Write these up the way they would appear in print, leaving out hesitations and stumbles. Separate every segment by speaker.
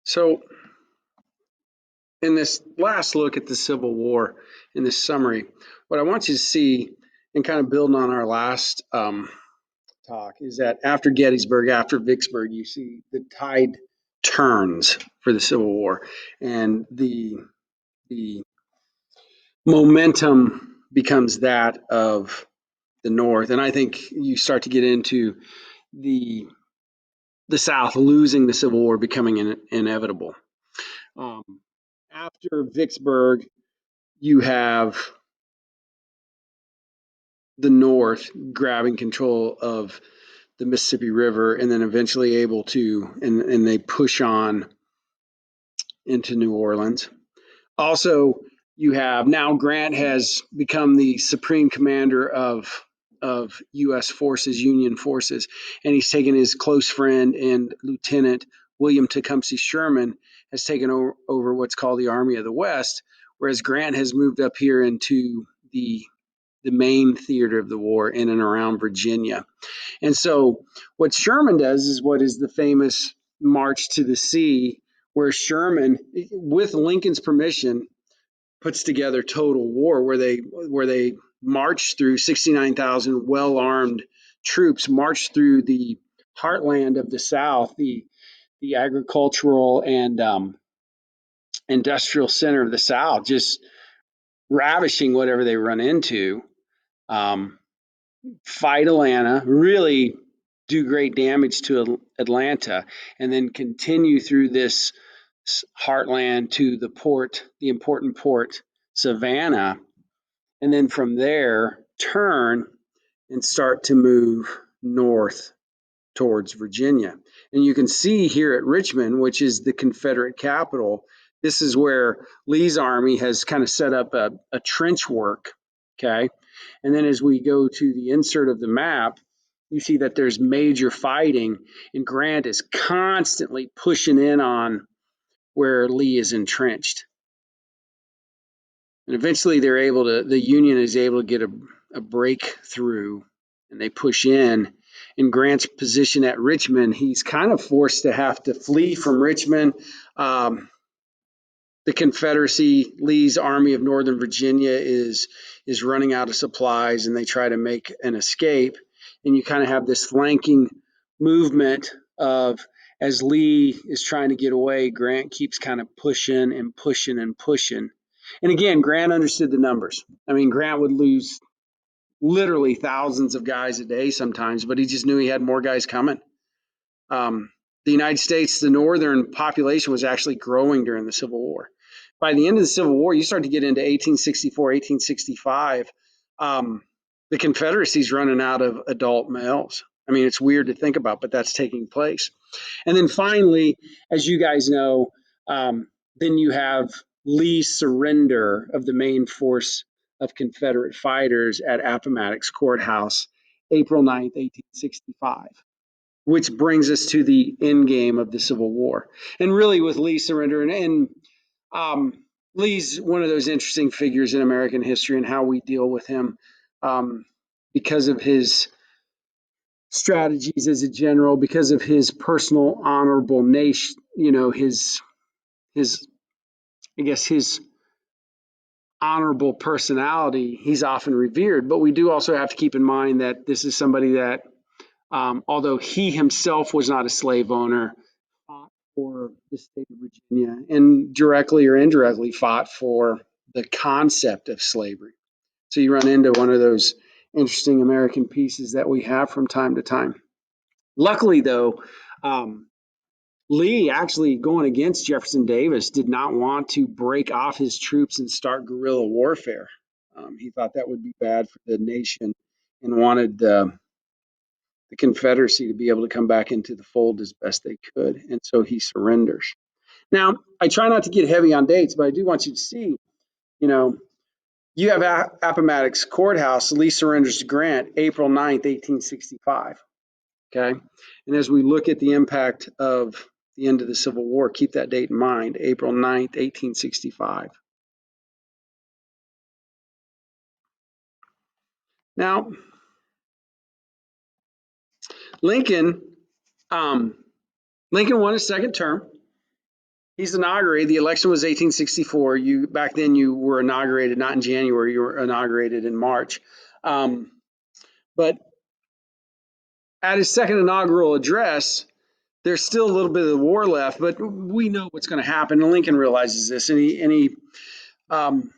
Speaker 1: So, in this last look at the Civil War, in this summary, what I want you to see, and kind of building on our last talk, is that after Gettysburg, after Vicksburg, you see the tide turns for the Civil War, and the momentum becomes that of the North. And I think you start to get into the the South losing the Civil War becoming inevitable. Um, After Vicksburg, you have the North grabbing control of the Mississippi River and then eventually able to, and they push on into New Orleans. Also, you have now Grant has become the supreme commander of U.S. forces, Union forces, and he's taken his close friend and Lieutenant William Tecumseh Sherman has taken over what's called the Army of the West, whereas Grant has moved up here into the main theater of the war in and around Virginia. And so what Sherman does is what is the famous March to the Sea, where Sherman, with Lincoln's permission, puts together total war where they march through 69,000 well-armed troops, march through the heartland of the South, the agricultural and industrial center of the South, just ravishing whatever they run into. Um, Fight Atlanta, really do great damage to Atlanta, and then continue through this heartland to the port, the important port, Savannah, and then from there turn and start to move north towards Virginia. And you can see here at Richmond, which is the Confederate capital, this is where Lee's army has kind of set up a trench work. Okay. And then as we go to the insert of the map, you see that there's major fighting, and Grant is constantly pushing in on where Lee is entrenched. And eventually the Union is able to get a breakthrough, and they push in. In Grant's position at Richmond, he's kind of forced to have to flee from Richmond. Um, the Confederacy, Lee's Army of Northern Virginia, is running out of supplies, and they try to make an escape. And you kind of have this flanking movement of, as Lee is trying to get away, Grant keeps kind of pushing and pushing and pushing. And again, Grant understood the numbers. I mean, Grant would lose literally thousands of guys a day sometimes, but he just knew he had more guys coming. The United States, the northern population was actually growing during the Civil War. By the end of the Civil War, you start to get into 1864, 1865. The Confederacy's running out of adult males. I mean, it's weird to think about, but that's taking place. And then finally, as you guys know, then you have Lee's surrender of the main force of Confederate fighters at Appomattox Courthouse, April 9th, 1865, which brings us to the end game of the Civil War. And really, with Lee's surrender, Lee's one of those interesting figures in American history and how we deal with him, because of his strategies as a general, because of his personal honorable nation, his I guess his honorable personality. He's often revered, but we do also have to keep in mind that this is somebody that, although he himself was not a slave owner, fought for the state of Virginia and directly or indirectly fought for the concept of slavery. So you run into one of those interesting American pieces that we have from time to time. Luckily, though, Lee, actually going against Jefferson Davis, did not want to break off his troops and start guerrilla warfare. He thought that would be bad for the nation and wanted the Confederacy to be able to come back into the fold as best they could. And so he surrenders. Now, I try not to get heavy on dates, but I do want you to see, you know, you have Appomattox Courthouse, Lee surrenders to Grant, April 9th, 1865. Okay. And as we look at the impact of the end of the Civil War, keep that date in mind, April 9th, 1865. Now, Lincoln, um, Lincoln won his second term. He's inaugurated. The election was 1864. You back then you were inaugurated not in January. You were inaugurated in March. But at his second inaugural address, there's still a little bit of the war left, but we know what's going to happen. And Lincoln realizes this, and um,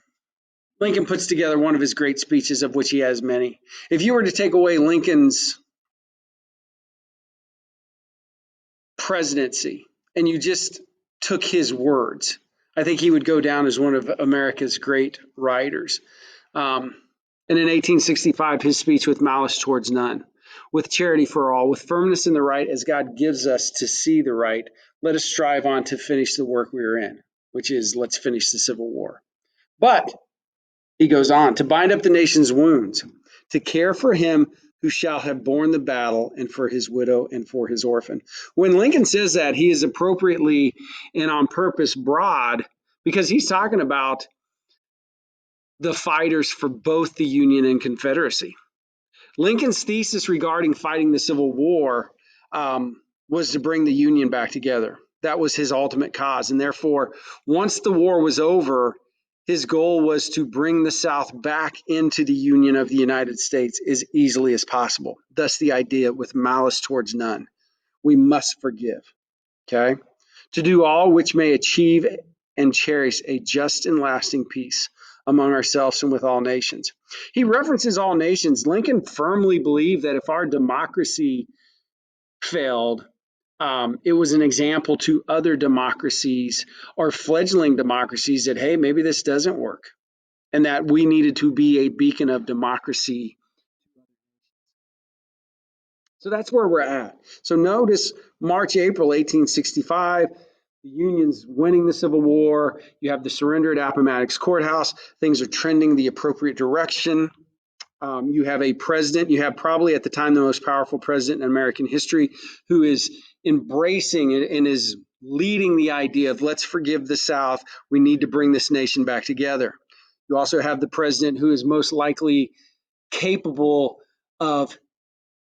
Speaker 1: Lincoln puts together one of his great speeches, of which he has many. If you were to take away Lincoln's presidency and you just took his words, I think he would go down as one of America's great writers. And in 1865, his speech, with malice towards none, with charity for all, with firmness in the right as God gives us to see the right, let us strive on to finish the work we are in, which is let's finish the Civil War. But he goes on to bind up the nation's wounds, to care for him who shall have borne the battle, and for his widow and for his orphan. When Lincoln says that, he is appropriately and on purpose broad, because he's talking about the fighters for both the Union and Confederacy. Lincoln's thesis regarding fighting the Civil War was to bring the Union back together. That was his ultimate cause. And therefore, once the war was over, his goal was to bring the South back into the Union of the United States as easily as possible. Thus, the idea with malice towards none. We must forgive. Okay? To do all which may achieve and cherish a just and lasting peace among ourselves and with all nations. He references all nations. Lincoln firmly believed that if our democracy failed, it was an example to other democracies or fledgling democracies that, hey, maybe this doesn't work, and that we needed to be a beacon of democracy. So that's where we're at. So notice March, April 1865, the Union's winning the Civil War. You have the surrender at Appomattox Courthouse. Things are trending the appropriate direction. You have a president, you have probably at the time the most powerful president in American history, who is embracing and is leading the idea of let's forgive the South. We need to bring this nation back together. You also have the president who is most likely capable of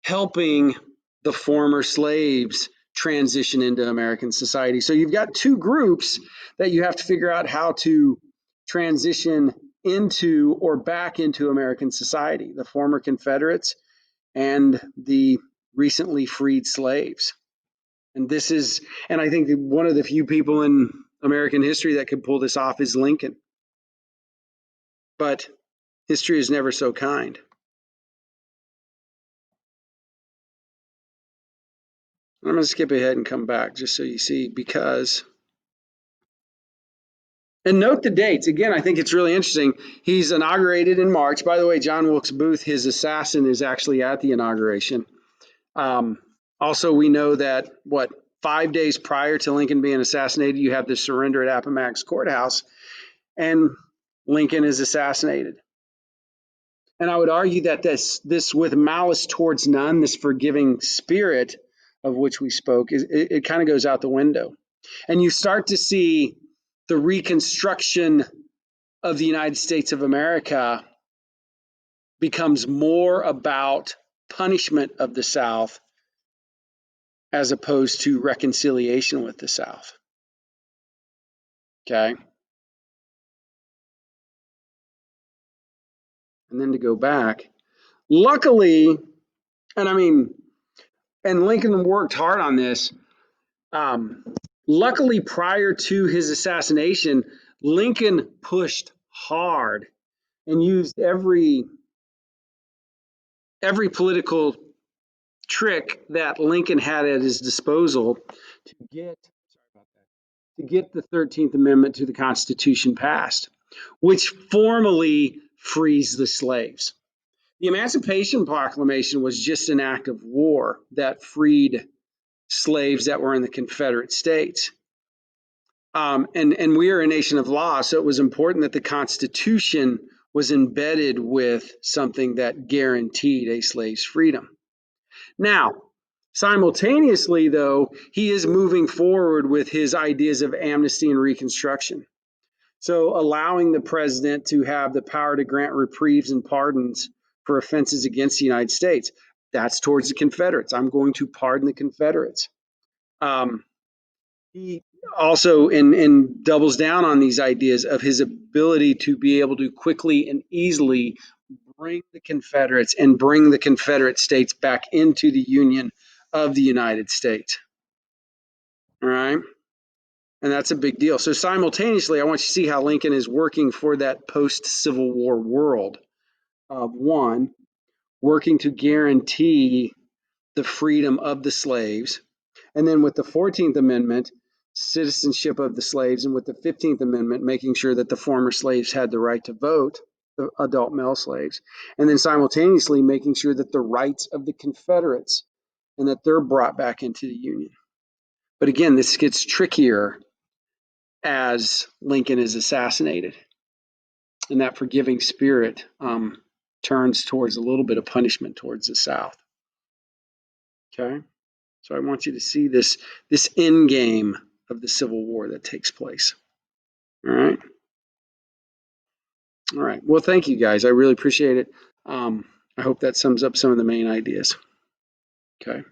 Speaker 1: helping the former slaves transition into American society. So you've got two groups that you have to figure out how to transition into or back into American society, the former Confederates and the recently freed slaves. And this is, and I think one of the few people in American history that could pull this off is Lincoln. But history is never so kind. I'm going to skip ahead and come back just so you see, because, and note the dates. Again, I think it's really interesting. He's inaugurated in March. By the way, John Wilkes Booth, his assassin, is actually at the inauguration. Also, we know that, 5 days prior to Lincoln being assassinated, you have the surrender at Appomattox Courthouse, and Lincoln is assassinated. And I would argue that this with malice towards none, this forgiving spirit of which we spoke, it kind of goes out the window. And you start to see the reconstruction of the United States of America becomes more about punishment of the South as opposed to reconciliation with the South. Okay. And then to go back, luckily, and Lincoln worked hard on this. Luckily, prior to his assassination, Lincoln pushed hard and used every political trick that Lincoln had at his disposal to get the 13th Amendment to the Constitution passed, which formally frees the slaves. The Emancipation Proclamation was just an act of war that freed slaves that were in the Confederate States. And we are a nation of law, so it was important that the Constitution was embedded with something that guaranteed a slave's freedom. Now, simultaneously, though, he is moving forward with his ideas of amnesty and reconstruction. So allowing the president to have the power to grant reprieves and pardons for offenses against the United States. That's towards the Confederates. I'm going to pardon the Confederates. He also and doubles down on these ideas of his ability to be able to quickly and easily bring the Confederates and bring the Confederate states back into the Union of the United States. All right. And that's a big deal. So simultaneously, I want you to see how Lincoln is working for that post-Civil War world of one, working to guarantee the freedom of the slaves. And then with the 14th Amendment, citizenship of the slaves. And with the 15th Amendment, making sure that the former slaves had the right to vote, the adult male slaves. And then simultaneously making sure that the rights of the Confederates and that they're brought back into the Union. But again, this gets trickier as Lincoln is assassinated. And that forgiving spirit turns towards a little bit of punishment towards the South. Okay? So I want you to see this end game of the Civil War that takes place. All right. All right. Well, thank you guys. I really appreciate it. I hope that sums up some of the main ideas. Okay.